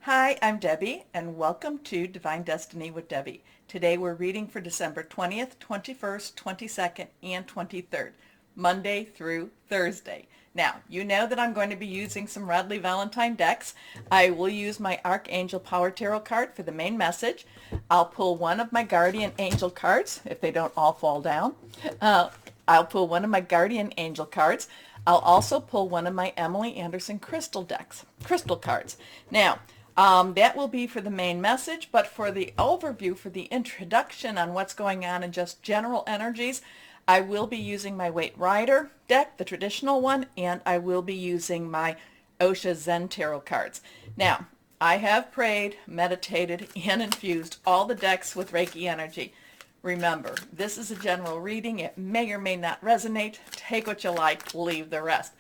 Hi, I'm Debbie, and welcome to Divine Destiny with Debbie. Today we're reading for December 20th, 21st, 22nd, and 23rd, Monday through Thursday. Now, you know that I'm going to be using some Radley Valentine decks. I will use my Archangel Power Tarot card for the main message. I'll pull one of my Guardian Angel cards, if they don't all fall down. I'll pull one of my Guardian Angel cards. I'll also pull one of my Emily Anderson crystal cards. Now, that will be for the main message, but for the overview, for the introduction on what's going on and just general energies, I will be using my Waite Rider deck, the traditional one, and I will be using my Osha Zen Tarot cards. Now, I have prayed, meditated, and infused all the decks with Reiki energy. Remember, this is a general reading. It may or may not resonate. Take what you like, leave the rest.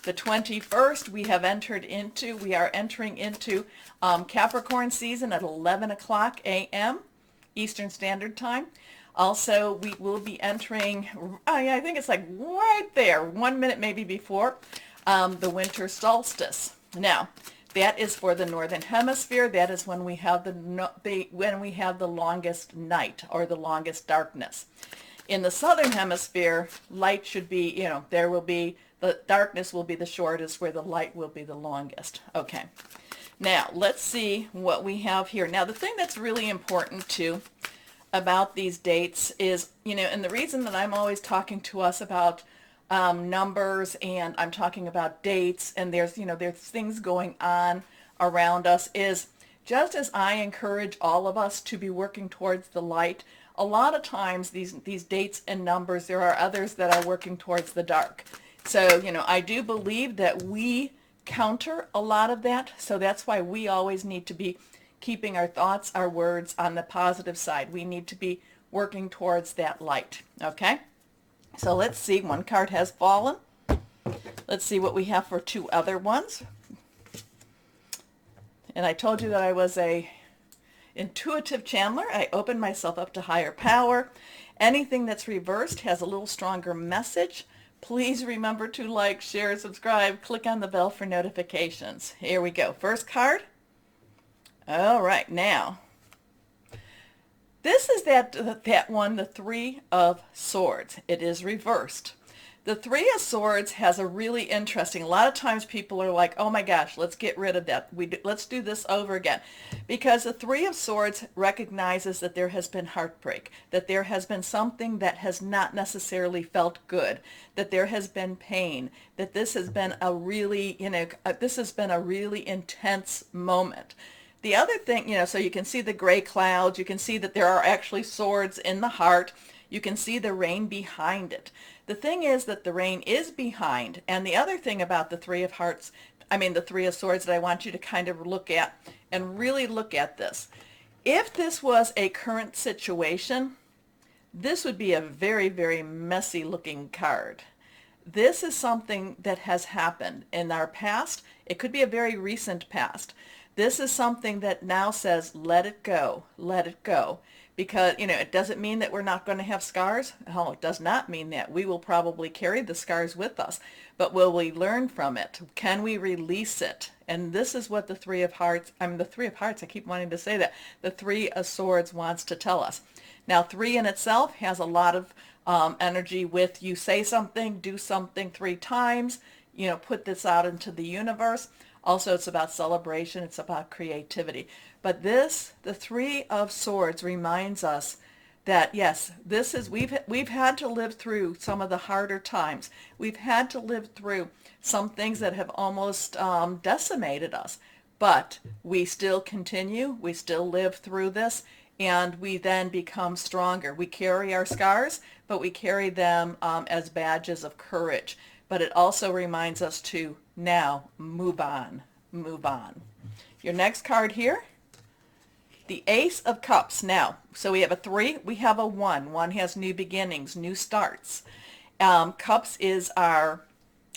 The 21st, we are entering into Capricorn season at 11 o'clock a.m. Eastern Standard Time. Also, we will be entering, I think it's like right there, 1 minute maybe before, the winter solstice. Now, that is for the Northern Hemisphere. That is when we have the longest night or the longest darkness. In the Southern Hemisphere, light should be, the darkness will be the shortest, where the light will be the longest. Okay. Now, let's see what we have here. Now, the thing that's really important too about these dates is, and the reason that I'm always talking to us about numbers, and I'm talking about dates, and there's things going on around us, is just as I encourage all of us to be working towards the light, a lot of times these dates and numbers, there are others that are working towards the dark. So, I do believe that we counter a lot of that. So that's why we always need to be keeping our thoughts, our words on the positive side. We need to be working towards that light. Okay? So let's see. One card has fallen. Let's see what we have for two other ones. And I told you that I was a intuitive channeler. I opened myself up to higher power. Anything that's reversed has a little stronger message. Please remember to like, share, subscribe, click on the bell for notifications. Here we go. First card. All right, now, this is that one, the Three of Swords. It is reversed. The Three of Swords has a really interesting, a lot of times people are like, oh my gosh, let's get rid of that. Let's do this over again. Because the Three of Swords recognizes that there has been heartbreak, that there has been something that has not necessarily felt good, that there has been pain, that this has been a really, this has been a really intense moment. The other thing, so you can see the gray clouds, you can see that there are actually swords in the heart, you can see the rain behind it. The thing is that the rain is behind, and the other thing about the Three of Swords that I want you to kind of look at and really look at this. If this was a current situation, this would be a very, very messy looking card. This is something that has happened in our past. It could be a very recent past. This is something that now says, let it go, let it go. Because, it doesn't mean that we're not going to have scars. Oh, it does not mean that. We will probably carry the scars with us. But will we learn from it? Can we release it? And this is what the Three of Hearts, I keep wanting to say that. The Three of Swords wants to tell us. Now, three in itself has a lot of energy with you say something, do something 3 times, put this out into the universe. Also, it's about celebration. It's about creativity. But this, the Three of Swords, reminds us that, yes, this is, we've had to live through some of the harder times. We've had to live through some things that have almost decimated us. But we still continue. We still live through this. And we then become stronger. We carry our scars, but we carry them as badges of courage. But it also reminds us to now move on, move on. Your next card here, the Ace of Cups. Now, so we have a 3, we have a 1. 1 has new beginnings, new starts. Cups is our,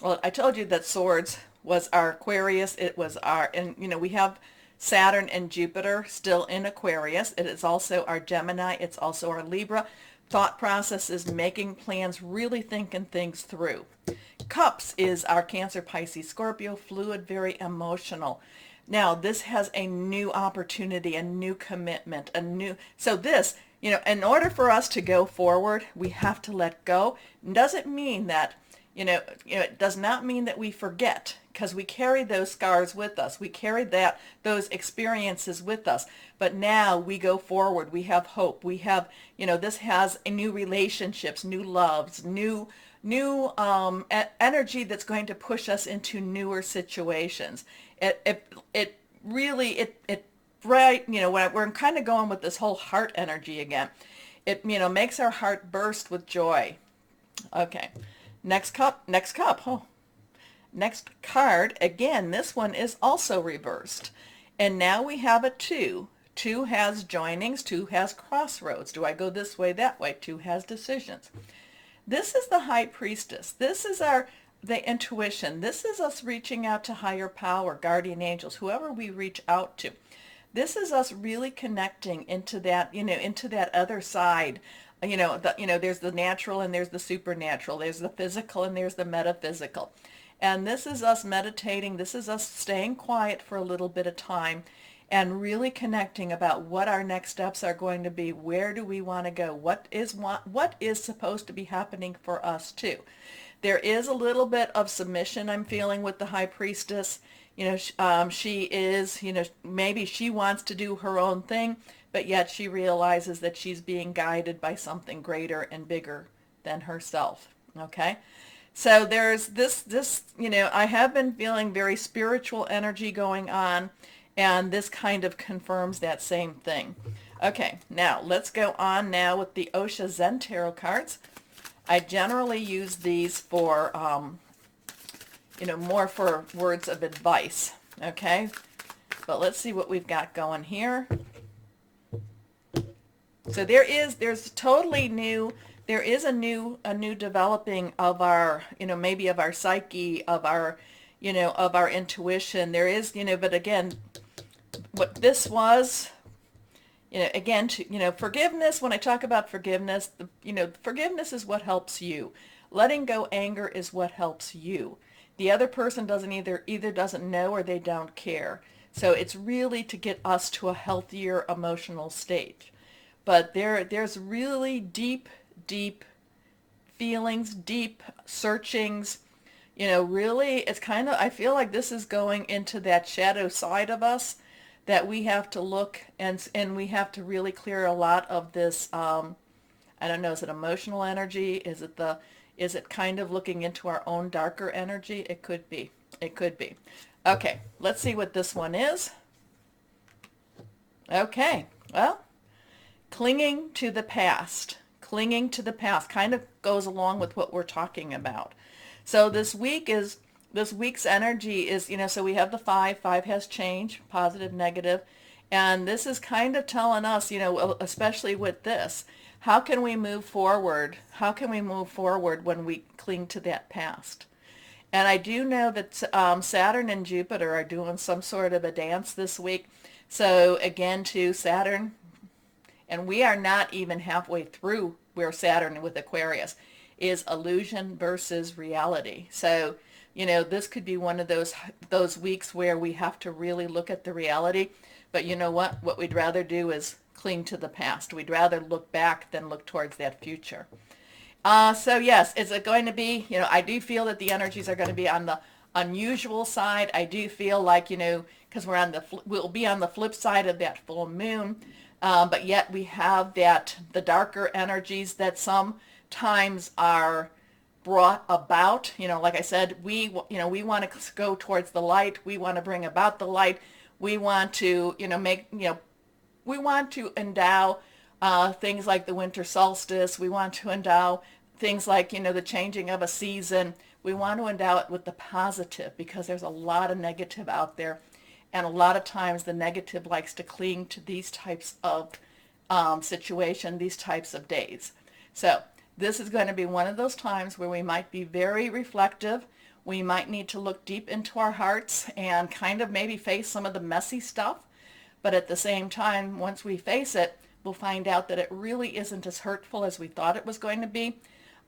well, I told you that Swords was our Aquarius. It was our, and we have Saturn and Jupiter still in Aquarius. It is also our Gemini. It's also our Libra. Thought process is making plans, really thinking things through. Cups is our Cancer, Pisces, Scorpio, fluid, very emotional. Now this has a new opportunity, a new commitment, so this, in order for us to go forward, we have to let go. Doesn't mean that, it does not mean that we forget, because we carry those scars with us. We carry those experiences with us. But now we go forward. We have hope. We have, this has a new relationships, new loves, new energy that's going to push us into newer situations. It really, right, when we're kind of going with this whole heart energy again, it, makes our heart burst with joy. Okay, next cup. Oh, next card, again, this one is also reversed. And now we have a 2. 2 has joinings, 2 has crossroads. Do I go this way, that way? 2 has decisions. This is the High Priestess. This is the intuition. This is us reaching out to higher power, guardian angels, whoever we reach out to. This is us really connecting into that, into that other side. There's the natural and there's the supernatural. There's the physical and there's the metaphysical. And this is us meditating. This is us staying quiet for a little bit of time and really connecting about what our next steps are going to be. Where do we want to go? What is supposed to be happening for us too? There is a little bit of submission I'm feeling with the High Priestess. She is, maybe she wants to do her own thing, but yet she realizes that she's being guided by something greater and bigger than herself. Okay? So there's this, I have been feeling very spiritual energy going on, and this kind of confirms that same thing. Okay, now let's go on now with the Osha Zen Tarot cards. I generally use these for, more for words of advice, okay? But let's see what we've got going here. So there's totally new, there is a new developing of our, maybe of our psyche, of our, of our intuition. There is, but again, what this was, again, forgiveness, when I talk about forgiveness, forgiveness is what helps you. Letting go anger is what helps you. The other person doesn't either doesn't know or they don't care. So it's really to get us to a healthier emotional state. But there's really deep feelings, deep searchings. Really, it's kind of, I feel like this is going into that shadow side of us that we have to look and we have to really clear a lot of this, I don't know, is it emotional energy? Is it kind of looking into our own darker energy? It could be. It could be. Okay, let's see what this one is. Okay, well, clinging to the past. Clinging to the past kind of goes along with what we're talking about. So this week's energy is, so we have the 5. 5 has change, positive, negative. And this is kind of telling us, especially with this, how can we move forward? How can we move forward when we cling to that past? And I do know that Saturn and Jupiter are doing some sort of a dance this week. So again, to Saturn, and we are not even halfway through where Saturn with Aquarius is illusion versus reality. So, this could be one of those weeks where we have to really look at the reality. But you know what? What we'd rather do is cling to the past. We'd rather look back than look towards that future. So yes, is it going to be, I do feel that the energies are going to be on the unusual side. I do feel like, because we'll be on the flip side of that full moon. But yet we have the darker energies that sometimes are brought about. Like I said, we want to go towards the light. We want to bring about the light. We want to, we want to endow things like the winter solstice. We want to endow things like, the changing of a season. We want to endow it with the positive, because there's a lot of negative out there. And a lot of times the negative likes to cling to these types of situation, these types of days. So this is going to be one of those times where we might be very reflective. We might need to look deep into our hearts and kind of maybe face some of the messy stuff. But at the same time, once we face it, we'll find out that it really isn't as hurtful as we thought it was going to be.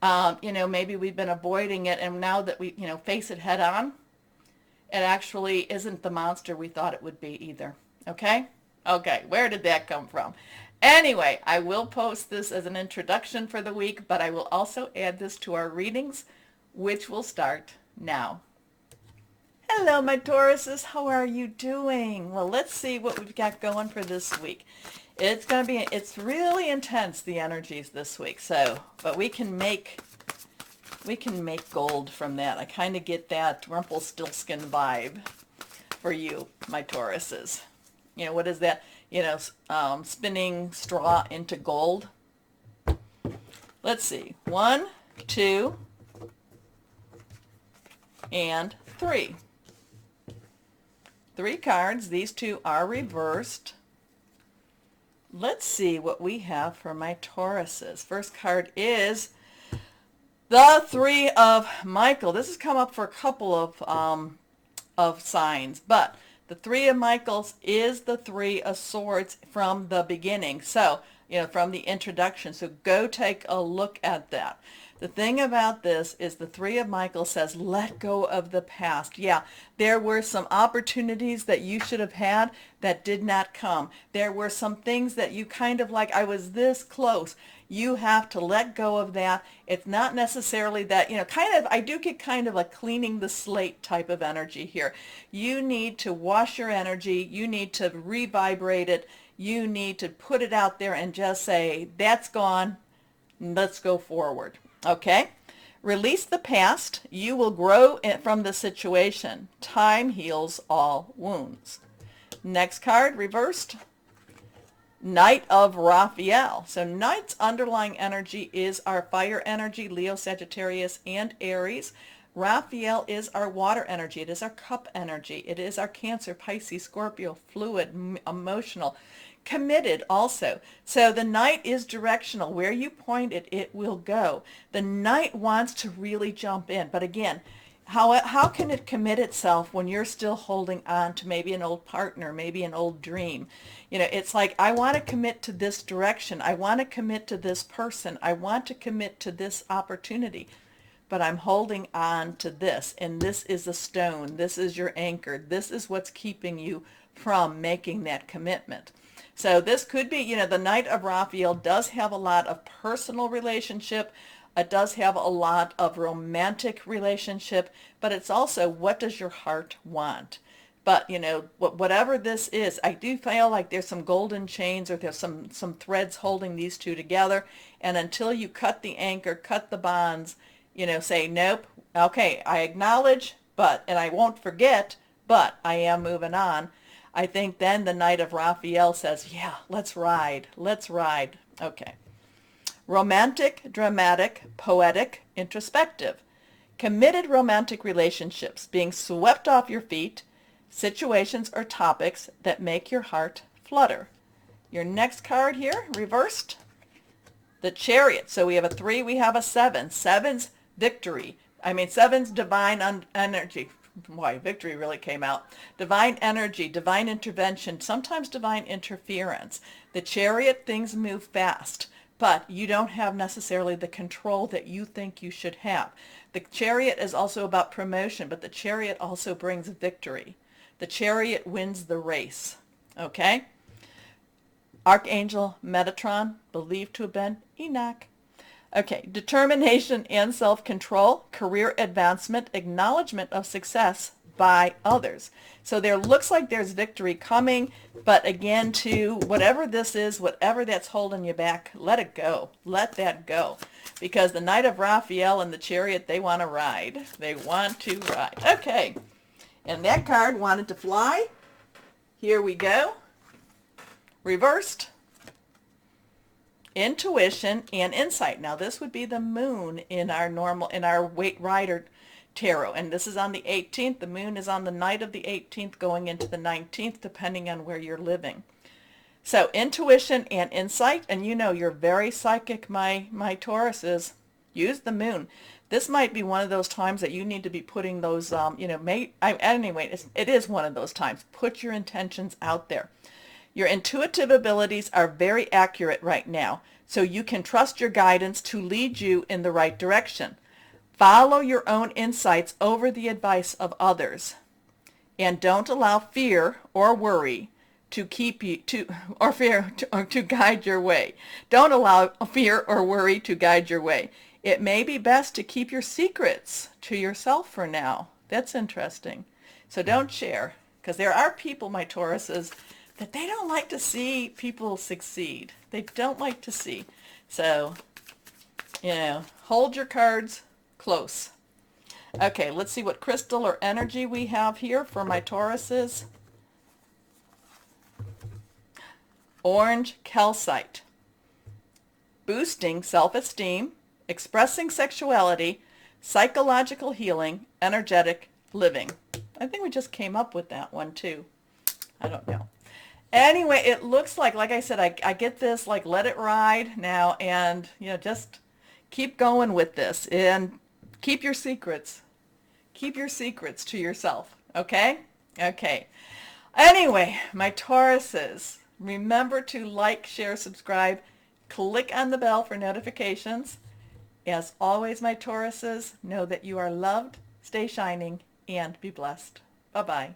Maybe we've been avoiding it, and now that we, face it head on, it actually isn't the monster we thought it would be either. Okay? Okay, where did that come from? Anyway, I will post this as an introduction for the week, but I will also add this to our readings, which will start now. Hello, my Tauruses. How are you doing? Well, let's see what we've got going for this week. It's really intense, the energies this week. So, but we can make gold from that. I kind of get that Rumpelstiltskin vibe for you, my Tauruses. You know, what is that? You know, spinning straw into gold. Let's see. 1, 2, and 3. 3 cards. These 2 are reversed. Let's see what we have for my Tauruses. First card is the 3 of Michael. This has come up for a couple of signs, but the 3 of Michaels is the 3 of Swords from the beginning. So, you know, from the introduction. So go take a look at that. The thing about this is the 3 of Michaels says, let go of the past. Yeah, there were some opportunities that you should have had that did not come. There were some things that you kind of like, I was this close. You have to let go of that. It's not necessarily that, you know, I do get kind of a cleaning the slate type of energy here. You need to wash your energy. You need to revibrate it. You need to put it out there and just say, that's gone. Let's go forward. Okay? Release the past. You will grow from the situation. Time heals all wounds. Next card, reversed. Knight of Raphael. So Knight's underlying energy is our fire energy, Leo, Sagittarius, and Aries. Raphael is our water energy. It is our cup energy. It is our Cancer, Pisces, Scorpio, fluid, emotional, committed also. So the Knight is directional. Where you point it, it will go. The Knight wants to really jump in. But again, how can it commit itself when you're still holding on to maybe an old partner, maybe an old dream? You know, it's like, I want to commit to this direction. I want to commit to this person. I want to commit to this opportunity. But I'm holding on to this. And this is a stone. This is your anchor. This is what's keeping you from making that commitment. So this could be, you know, the Knight of Raphael does have a lot of personal relationship. It does have a lot of romantic relationship, but it's also, what does your heart want? But, you know, whatever this is, I do feel like there's some golden chains, or there's some threads holding these 2 together. And until you cut the anchor, cut the bonds, you know, say, nope, okay, I acknowledge, and I won't forget, but I am moving on. I think then the Knight of Raphael says, yeah, let's ride. Let's ride. Okay. Romantic, dramatic, poetic, introspective. Committed romantic relationships, being swept off your feet, situations or topics that make your heart flutter. Your next card here, reversed, the Chariot. So we have a 3, we have a 7. 7's victory. 7's divine energy. Why, victory really came out. Divine energy, divine intervention, sometimes divine interference. The Chariot, things move fast, but you don't have necessarily the control that you think you should have. The Chariot is also about promotion, but the Chariot also brings victory. The Chariot wins the race. Okay? Archangel Metatron, believed to have been Enoch. Okay, determination and self-control, career advancement, acknowledgement of success by others. So there looks like there's victory coming, but again, to whatever this is, whatever that's holding you back, let it go. Let that go. Because the Knight of Raphael and the Chariot, they want to ride. They want to ride. Okay, and that card wanted to fly. Here we go. Reversed. Intuition and insight. Now this would be the moon in our Weight Rider tarot, and this is on the 18th. The moon is on the night of the 18th going into the 19th, depending on where you're living. So intuition and insight, and you know you're very psychic, my Tauruses. Use the moon. This might be one of those times that you need to be putting those, anyway, it is one of those times. Put your intentions out there. Your intuitive abilities are very accurate right now, so you can trust your guidance to lead you in the right direction. Follow your own insights over the advice of others. And don't allow fear or worry to keep you to guide your way. Don't allow fear or worry to guide your way. It may be best to keep your secrets to yourself for now. That's interesting. So don't share, because there are people, my Tauruses, that they don't like to see people succeed. They don't like to see. So, hold your cards close. Okay, let's see what crystal or energy we have here for my Tauruses. Orange calcite. Boosting self-esteem, expressing sexuality, psychological healing, energetic living. I think we just came up with that one too. I don't know. Anyway, it looks like I said, I get this, like, let it ride now, and, just keep going with this, and keep your secrets. Keep your secrets to yourself, okay? Okay. Anyway, my Tauruses, remember to like, share, subscribe, click on the bell for notifications. As always, my Tauruses, know that you are loved, stay shining, and be blessed. Bye-bye.